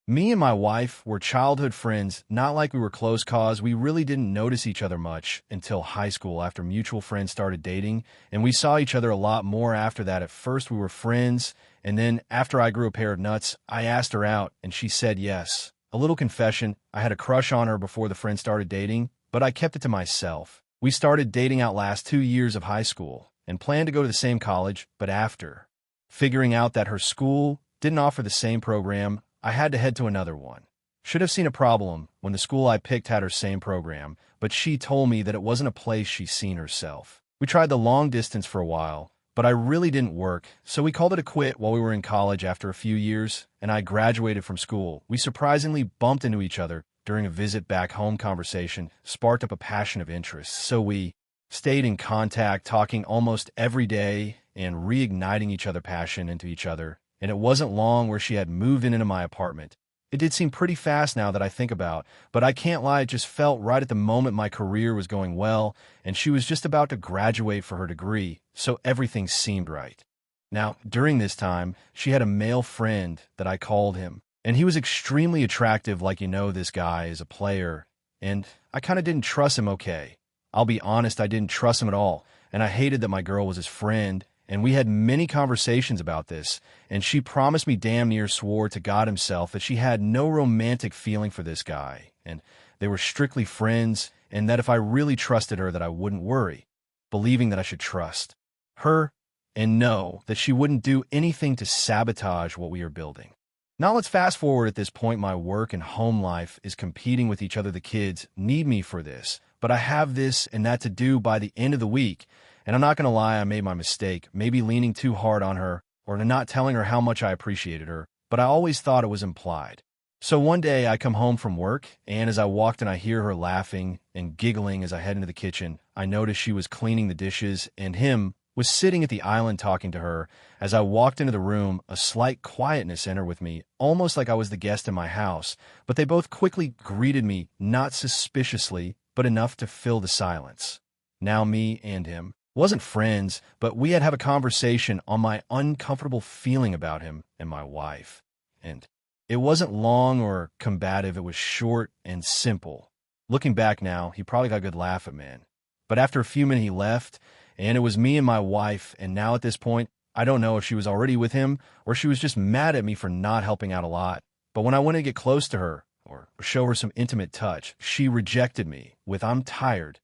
Me and my wife were childhood friends, not like we were close cause. We really didn't notice each other much until high school after mutual friends started dating, and we saw each other a lot more after that. At first, we were friends, and then after I grew a pair of nuts, I asked her out, and she said yes. A little confession, I had a crush on her before the friends started dating, but I kept it to myself. We started dating out last 2 years of high school, and planned to go to the same college, but after figuring out that her school didn't offer the same program, I had to head to another one. Should have seen a problem when the school I picked had her same program, but she told me that it wasn't a place she's seen herself. We tried the long distance for a while, but I really didn't work, so we called it a quit while we were in college after a few years, and I graduated from school. We surprisingly bumped into each other during a visit back home. Conversation sparked up a passion of interest, so we stayed in contact, talking almost every day and reigniting each other's passion into each other. And it wasn't long where she had moved into my apartment. It did seem pretty fast now that I think about, but I can't lie, it just felt right at the moment. My career was going well, and she was just about to graduate for her degree, so everything seemed right. Now, during this time, she had a male friend that I called him, and he was extremely attractive. Like, this guy is a player, and I kind of didn't trust him. Okay, I'll be honest, I didn't trust him at all, and I hated that my girl was his friend. And we had many conversations about this, and she promised me, damn near swore to God himself, that she had no romantic feeling for this guy, and they were strictly friends, and that if I really trusted her that I wouldn't worry, believing that I should trust her and know that she wouldn't do anything to sabotage what we are building. Now let's fast forward. At this point, my work and home life is competing with each other. The kids need me for this, but I have this and that to do by the end of the week. And I'm not going to lie, I made my mistake, maybe leaning too hard on her or not telling her how much I appreciated her, but I always thought it was implied. So one day I come home from work, and as I walked in, I hear her laughing and giggling. As I head into the kitchen, I noticed she was cleaning the dishes, and him was sitting at the island talking to her. As I walked into the room, a slight quietness entered with me, almost like I was the guest in my house, but they both quickly greeted me, not suspiciously, but enough to fill the silence. Now me and him wasn't friends, but we had to have a conversation on my uncomfortable feeling about him and my wife. And it wasn't long or combative, it was short and simple. Looking back now, he probably got a good laugh at, man. But after a few minutes, he left, and it was me and my wife, and now at this point, I don't know if she was already with him or she was just mad at me for not helping out a lot. But when I went to get close to her or show her some intimate touch, she rejected me with, "I'm tired,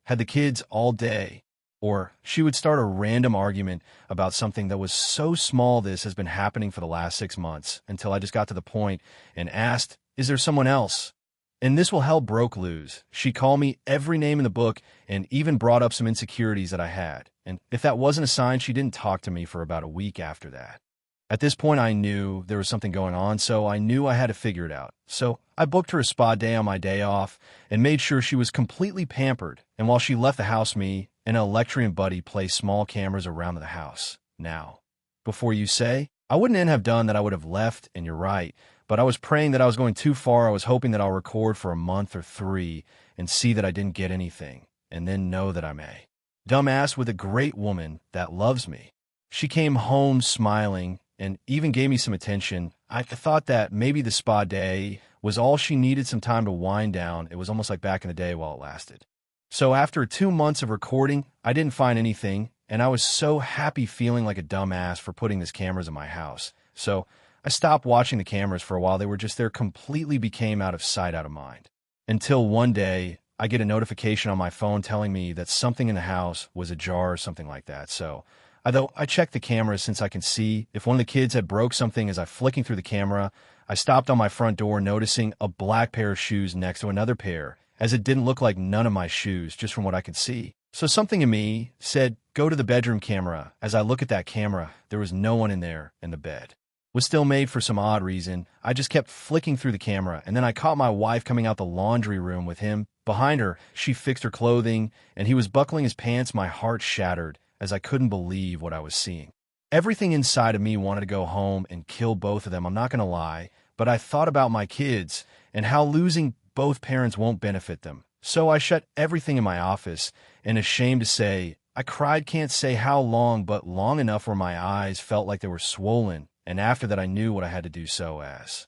had the kids all day." Or she would start a random argument about something that was so small. This has been happening for the last 6 months, until I just got to the point and asked, "Is there someone else?" And this will hell broke loose. She called me every name in the book and even brought up some insecurities that I had. And if that wasn't a sign, she didn't talk to me for about a week after that. At this point, I knew there was something going on, so I knew I had to figure it out. So I booked her a spa day on my day off and made sure she was completely pampered. And while she left the house, me and an electrician buddy placed small cameras around the house. Now, before you say, I wouldn't have done that, I would have left, and you're right. But I was praying that I was going too far. I was hoping that I'll record for a month or 3 and see that I didn't get anything, and then know that I'm a dumbass with a great woman that loves me. She came home smiling and even gave me some attention. I thought that maybe the spa day was all she needed, some time to wind down. It was almost like back in the day while it lasted. So after 2 months of recording, I didn't find anything, and I was so happy, feeling like a dumbass for putting these cameras in my house. So I stopped watching the cameras for a while. They were just there, completely became out of sight, out of mind. Until one day, I get a notification on my phone telling me that something in the house was ajar or something like that. So I checked the cameras since I can see if one of the kids had broke something. As I flicking through the camera, I stopped on my front door, noticing a black pair of shoes next to another pair, as it didn't look like none of my shoes, just from what I could see. So something in me said, go to the bedroom camera. As I look at that camera, there was no one in there, and the bed was still made. For some odd reason, I just kept flicking through the camera, and then I caught my wife coming out the laundry room with him behind her. She fixed her clothing, and he was buckling his pants. My heart shattered as I couldn't believe what I was seeing. Everything inside of me wanted to go home and kill both of them. I'm not going to lie, but I thought about my kids and how losing both parents won't benefit them. So I shut everything in my office, and ashamed to say, I cried, can't say how long, but long enough where my eyes felt like they were swollen, and after that I knew what I had to do. So as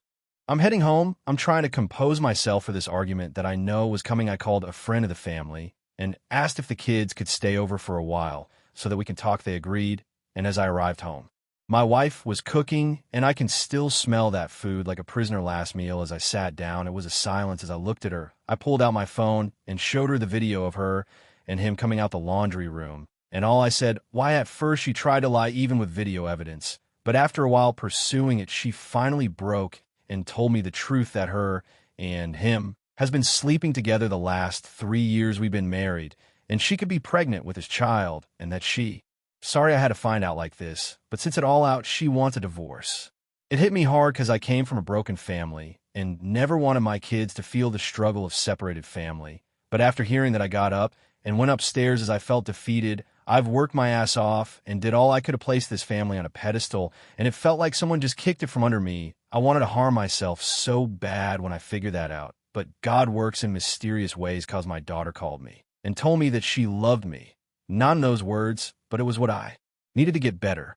I'm heading home. I'm trying to compose myself for this argument that I know was coming. I called a friend of the family and asked if the kids could stay over for a while so that we can talk. They agreed, and as I arrived home, my wife was cooking, and I can still smell that food like a prisoner last meal. As I sat down, it was a silence as I looked at her. I pulled out my phone and showed her the video of her and him coming out the laundry room. And all I said, why at first she tried to lie even with video evidence. But after a while pursuing it, she finally broke and told me the truth that her and him has been sleeping together the last 3 years we've been married, and she could be pregnant with his child, and that she... Sorry I had to find out like this, but since it all out, she wants a divorce. It hit me hard because I came from a broken family and never wanted my kids to feel the struggle of separated family. But after hearing that, I got up and went upstairs as I felt defeated. I've worked my ass off and did all I could to place this family on a pedestal, and it felt like someone just kicked it from under me. I wanted to harm myself so bad when I figured that out. But God works in mysterious ways because my daughter called me and told me that she loved me. Not in those words, but it was what I needed to get better.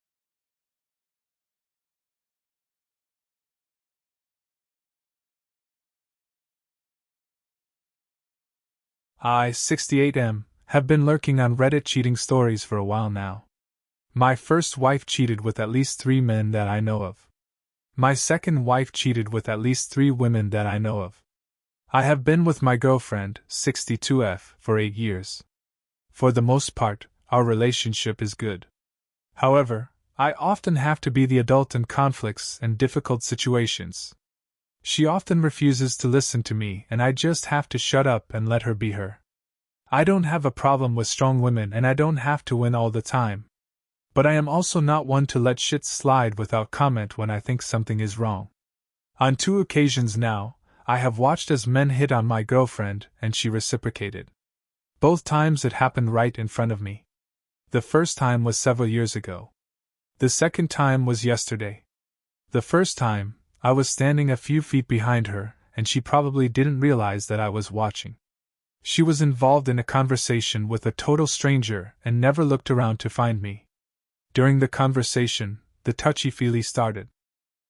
I, 68M, have been lurking on Reddit cheating stories for a while now. My first wife cheated with at least 3 men that I know of. My second wife cheated with at least 3 women that I know of. I have been with my girlfriend, 62F, for 8 years. For the most part, our relationship is good. However, I often have to be the adult in conflicts and difficult situations. She often refuses to listen to me, and I just have to shut up and let her be her. I don't have a problem with strong women, and I don't have to win all the time. But I am also not one to let shit slide without comment when I think something is wrong. On 2 occasions now, I have watched as men hit on my girlfriend, and she reciprocated. Both times it happened right in front of me. The first time was several years ago. The second time was yesterday. The first time, I was standing a few feet behind her, and she probably didn't realize that I was watching. She was involved in a conversation with a total stranger and never looked around to find me. During the conversation, the touchy-feely started.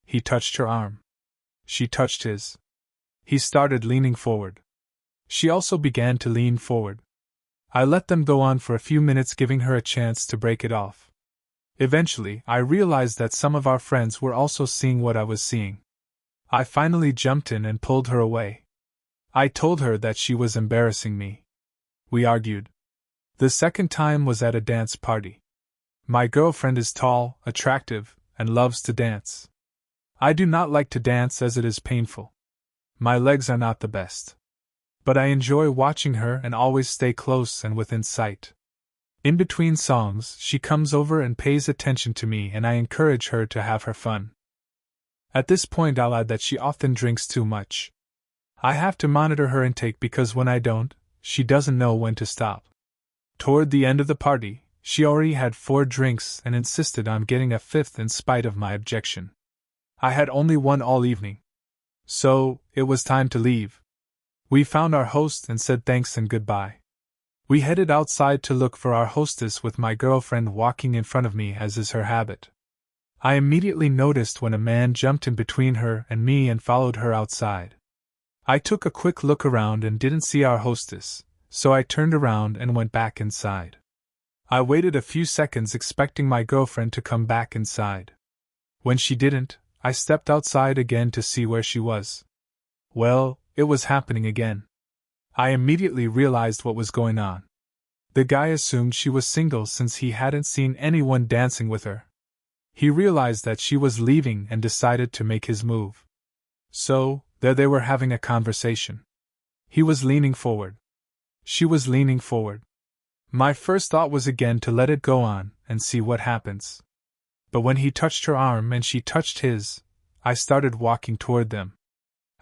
He touched her arm. She touched his. He started leaning forward. She also began to lean forward. I let them go on for a few minutes, giving her a chance to break it off. Eventually, I realized that some of our friends were also seeing what I was seeing. I finally jumped in and pulled her away. I told her that she was embarrassing me. We argued. The second time was at a dance party. My girlfriend is tall, attractive, and loves to dance. I do not like to dance as it is painful. My legs are not the best. But I enjoy watching her and always stay close and within sight. In between songs, she comes over and pays attention to me, and I encourage her to have her fun. At this point, I'll add that she often drinks too much. I have to monitor her intake because when I don't, she doesn't know when to stop. Toward the end of the party, she already had 4 drinks and insisted on getting a 5th in spite of my objection. I had only one all evening. So, it was time to leave. We found our host and said thanks and goodbye. We headed outside to look for our hostess with my girlfriend walking in front of me as is her habit. I immediately noticed when a man jumped in between her and me and followed her outside. I took a quick look around and didn't see our hostess, so I turned around and went back inside. I waited a few seconds expecting my girlfriend to come back inside. When she didn't, I stepped outside again to see where she was. Well, it was happening again. I immediately realized what was going on. The guy assumed she was single since he hadn't seen anyone dancing with her. He realized that she was leaving and decided to make his move. So, there they were having a conversation. He was leaning forward. She was leaning forward. My first thought was again to let it go on and see what happens. But when he touched her arm and she touched his, I started walking toward them.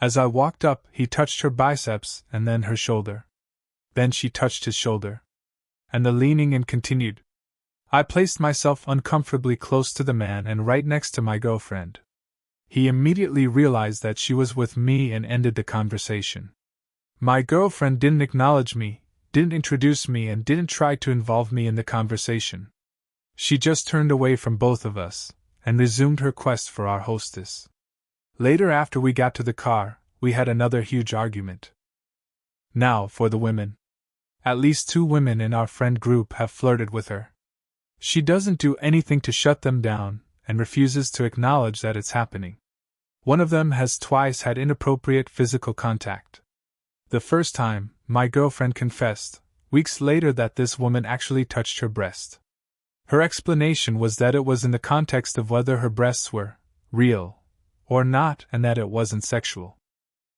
As I walked up, he touched her biceps and then her shoulder. Then she touched his shoulder. And the leaning in continued. I placed myself uncomfortably close to the man and right next to my girlfriend. He immediately realized that she was with me and ended the conversation. My girlfriend didn't acknowledge me, didn't introduce me, and didn't try to involve me in the conversation. She just turned away from both of us and resumed her quest for our hostess. Later, after we got to the car, we had another huge argument. Now, for the women. At least 2 women in our friend group have flirted with her. She doesn't do anything to shut them down, and refuses to acknowledge that it's happening. One of them has twice had inappropriate physical contact. The first time, my girlfriend confessed, weeks later, that this woman actually touched her breast. Her explanation was that it was in the context of whether her breasts were real or not, and that it wasn't sexual.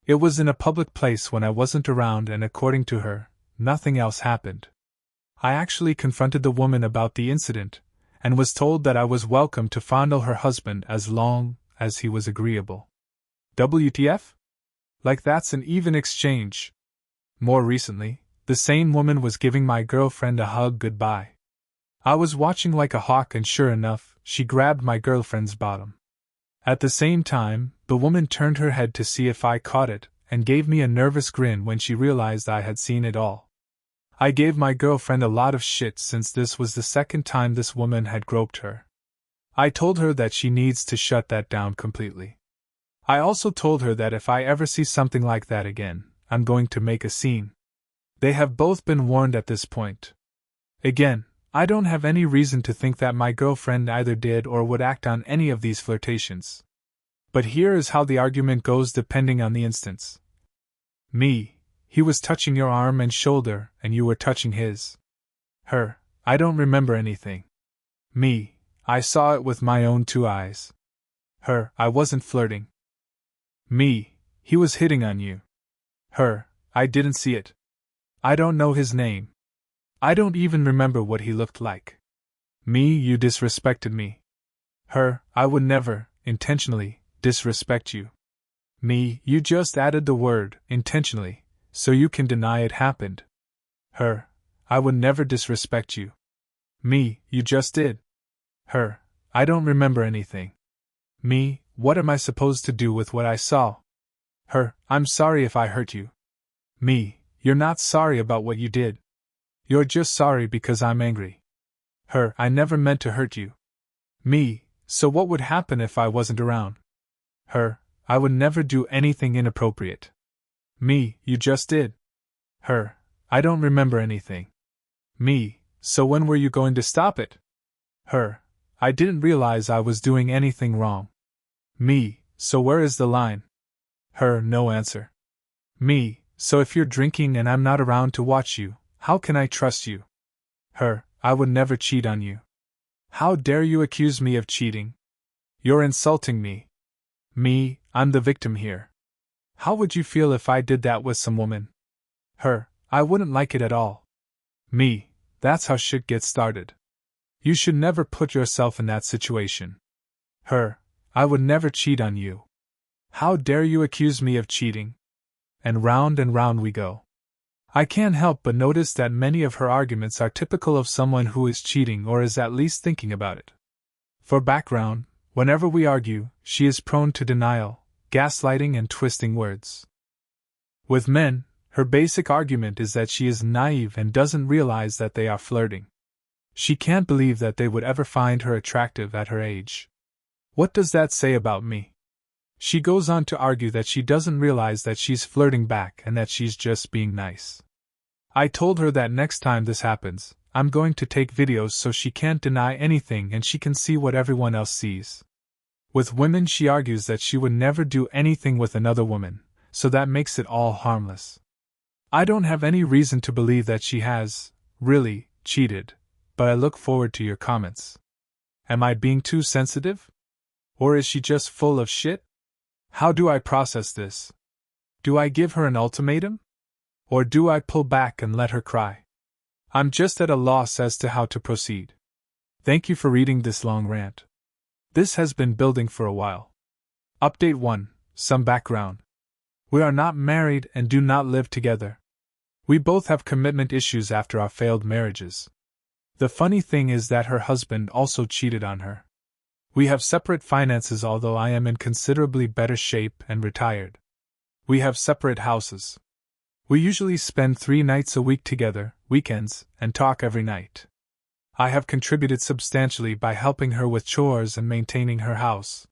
It was in a public place when I wasn't around, and according to her, nothing else happened. I actually confronted the woman about the incident, and was told that I was welcome to fondle her husband as long as he was agreeable. WTF? Like that's an even exchange. More recently, the same woman was giving my girlfriend a hug goodbye. I was watching like a hawk, and sure enough, she grabbed my girlfriend's bottom. At the same time, the woman turned her head to see if I caught it, and gave me a nervous grin when she realized I had seen it all. I gave my girlfriend a lot of shit since this was the second time this woman had groped her. I told her that she needs to shut that down completely. I also told her that if I ever see something like that again, I'm going to make a scene. They have both been warned at this point. Again, I don't have any reason to think that my girlfriend either did or would act on any of these flirtations. But here is how the argument goes depending on the instance. Me: he was touching your arm and shoulder, and you were touching his. Her: I don't remember anything. Me: I saw it with my own 2 eyes. Her: I wasn't flirting. Me: he was hitting on you. Her: I didn't see it. I don't know his name. I don't even remember what he looked like. Me: you disrespected me. Her: I would never, intentionally, disrespect you. Me: you just added the word, intentionally, so you can deny it happened. Her: I would never disrespect you. Me: you just did. Her: I don't remember anything. Me: what am I supposed to do with what I saw? Her: I'm sorry if I hurt you. Me: you're not sorry about what you did. You're just sorry because I'm angry. Her: I never meant to hurt you. Me: so what would happen if I wasn't around? Her: I would never do anything inappropriate. Me: you just did. Her: I don't remember anything. Me: so when were you going to stop it? Her: I didn't realize I was doing anything wrong. Me: so where is the line? Her: no answer. Me: so if you're drinking and I'm not around to watch you, how can I trust you? Her: I would never cheat on you. How dare you accuse me of cheating? You're insulting me. Me: I'm the victim here. How would you feel if I did that with some woman? Her: I wouldn't like it at all. Me: that's how shit gets started. You should never put yourself in that situation. Her: I would never cheat on you. How dare you accuse me of cheating? And round we go. I can't help but notice that many of her arguments are typical of someone who is cheating or is at least thinking about it. For background, whenever we argue, she is prone to denial, gaslighting, and twisting words. With men, her basic argument is that she is naive and doesn't realize that they are flirting. She can't believe that they would ever find her attractive at her age. What does that say about me? She goes on to argue that she doesn't realize that she's flirting back and that she's just being nice. I told her that next time this happens, I'm going to take videos so she can't deny anything and she can see what everyone else sees. With women, she argues that she would never do anything with another woman, so that makes it all harmless. I don't have any reason to believe that she has, really, cheated, but I look forward to your comments. Am I being too sensitive? Or is she just full of shit? How do I process this? Do I give her an ultimatum? Or do I pull back and let her cry? I'm just at a loss as to how to proceed. Thank you for reading this long rant. This has been building for a while. Update 1. Some background. We are not married and do not live together. We both have commitment issues after our failed marriages. The funny thing is that her husband also cheated on her. We have separate finances, although I am in considerably better shape and retired. We have separate houses. We usually spend 3 nights a week together, weekends, and talk every night. I have contributed substantially by helping her with chores and maintaining her house.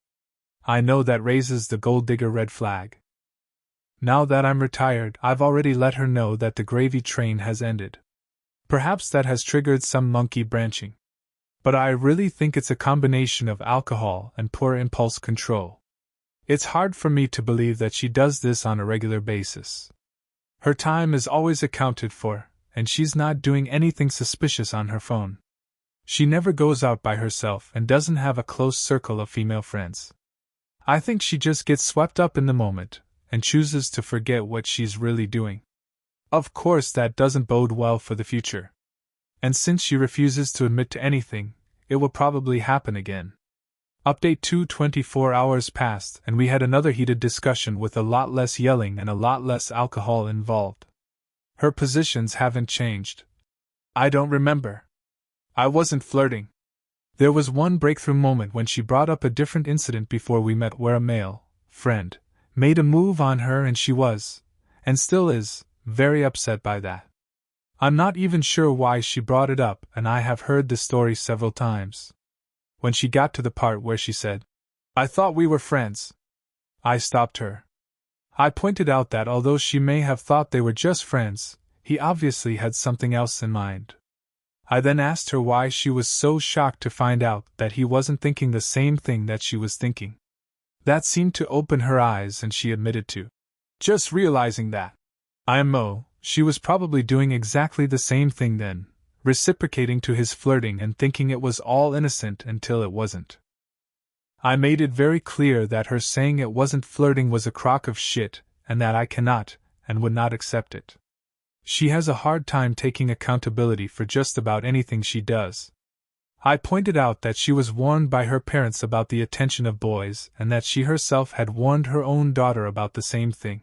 I know that raises the gold digger red flag. Now that I'm retired, I've already let her know that the gravy train has ended. Perhaps that has triggered some monkey branching. But I really think it's a combination of alcohol and poor impulse control. It's hard for me to believe that she does this on a regular basis. Her time is always accounted for, and she's not doing anything suspicious on her phone. She never goes out by herself and doesn't have a close circle of female friends. I think she just gets swept up in the moment and chooses to forget what she's really doing. Of course, that doesn't bode well for the future. And since she refuses to admit to anything, it will probably happen again. Update 2:24 hours passed, and we had another heated discussion with a lot less yelling and a lot less alcohol involved. Her positions haven't changed. I don't remember. I wasn't flirting. There was one breakthrough moment when she brought up a different incident before we met where a male friend made a move on her and she was, and still is, very upset by that. I'm not even sure why she brought it up, and I have heard the story several times. When she got to the part where she said, "I thought we were friends," I stopped her. I pointed out that although she may have thought they were just friends, he obviously had something else in mind. I then asked her why she was so shocked to find out that he wasn't thinking the same thing that she was thinking. That seemed to open her eyes, and she admitted to just realizing that IMO, she was probably doing exactly the same thing then, reciprocating to his flirting and thinking it was all innocent until it wasn't. I made it very clear that her saying it wasn't flirting was a crock of shit, and that I cannot, and would not accept it. She has a hard time taking accountability for just about anything she does. I pointed out that she was warned by her parents about the attention of boys, and that she herself had warned her own daughter about the same thing.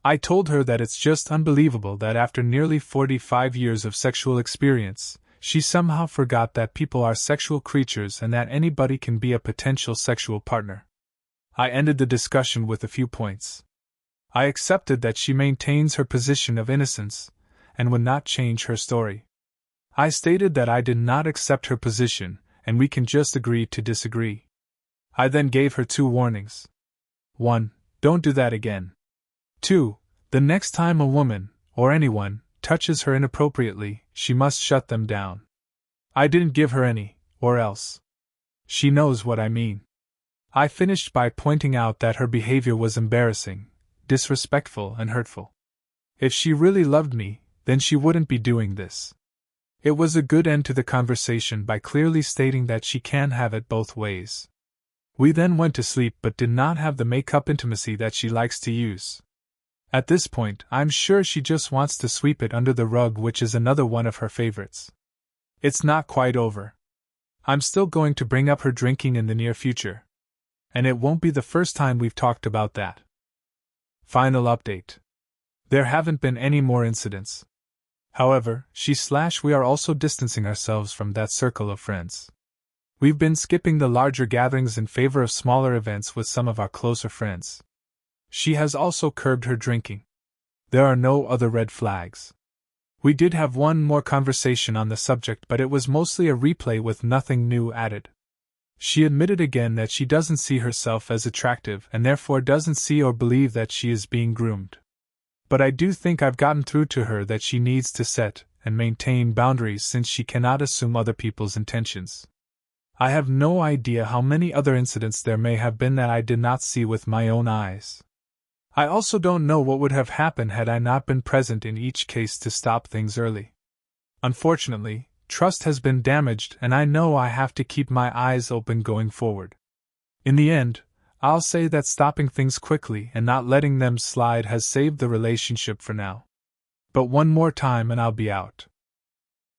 I told her that it's just unbelievable that after nearly 45 years of sexual experience, she somehow forgot that people are sexual creatures and that anybody can be a potential sexual partner. I ended the discussion with a few points. I accepted that she maintains her position of innocence, and would not change her story. I stated that I did not accept her position, and we can just agree to disagree. I then gave her 2 warnings. 1. Don't do that again. 2. The next time a woman, or anyone, touches her inappropriately, she must shut them down. I didn't give her any, or else. She knows what I mean. I finished by pointing out that her behavior was embarrassing, disrespectful, and hurtful. If she really loved me, then she wouldn't be doing this. It was a good end to the conversation by clearly stating that she can have it both ways. We then went to sleep but did not have the make-up intimacy that she likes to use. At this point, I'm sure she just wants to sweep it under the rug, which is another one of her favorites. It's not quite over. I'm still going to bring up her drinking in the near future. And it won't be the first time we've talked about that. Final update. There haven't been any more incidents. However, we are also distancing ourselves from that circle of friends. We've been skipping the larger gatherings in favor of smaller events with some of our closer friends. She has also curbed her drinking. There are no other red flags. We did have one more conversation on the subject, but it was mostly a replay with nothing new added. She admitted again that she doesn't see herself as attractive and therefore doesn't see or believe that she is being groomed. But I do think I've gotten through to her that she needs to set and maintain boundaries since she cannot assume other people's intentions. I have no idea how many other incidents there may have been that I did not see with my own eyes. I also don't know what would have happened had I not been present in each case to stop things early. Unfortunately, trust has been damaged, and I know I have to keep my eyes open going forward. In the end, I'll say that stopping things quickly and not letting them slide has saved the relationship for now. But one more time and I'll be out.